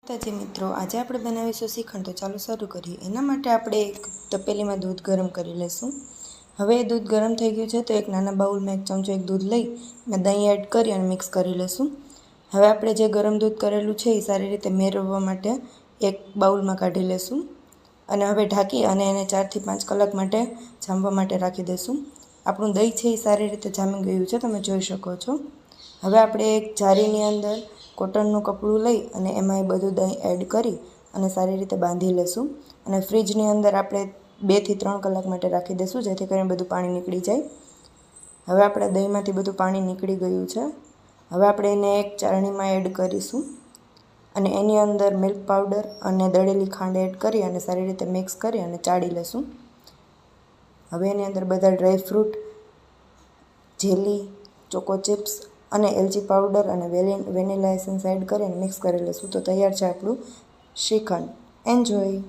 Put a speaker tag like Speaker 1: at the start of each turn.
Speaker 1: માતાજી મિત્રો, આજે આપણે બનાવીશું શ્રીખંડ. તો ચાલો શરૂ કરીએ. એના માટે આપણે એક તપેલીમાં દૂધ ગરમ કરી લઈશું. હવે એ દૂધ ગરમ થઈ ગયું છે તો એક નાના બાઉલમાં એક ચમચો એક દૂધ લઈ અને દહીં એડ કરી અને મિક્સ કરી લઈશું. હવે આપણે જે ગરમ દૂધ કરેલું છે એ સારી રીતે મેળવવા માટે એક બાઉલમાં કાઢી લઈશું અને હવે ઢાંકી અને એને 4 થી 5 કલાક માટે જામવા માટે રાખી દઈશું. આપણું દહીં છે એ સારી રીતે જામી ગયું છે, તમે જોઈ શકો છો. હવે આપણે એક જારીની અંદર કોટનનું કપડું લઈ અને એમાં એ બધું દહીં એડ કરી અને સારી રીતે બાંધી લઈશું અને ફ્રીજની અંદર આપણે 2 થી 3 કલાક માટે રાખી દઈશું, જેથી કરીને બધું પાણી નીકળી જાય. હવે આપણે દહીંમાંથી બધું પાણી નીકળી ગયું છે. હવે આપણે એને એક ચાળણીમાં એડ કરીશું અને એની અંદર મિલ્ક પાવડર અને દળેલી ખાંડ એડ કરી અને સારી રીતે મિક્સ કરી અને ચાળી લઈશું. હવે એની અંદર બધા ડ્રાયફ્રૂટ, જેલી, ચોકો ચિપ્સ અને એલચી પાવડર અને વેનીલા એસેન્સ એડ કરી અને મિક્સ કરી લઈશું. તો તૈયાર છે આપણું શ્રીખંડ. એન્જોય.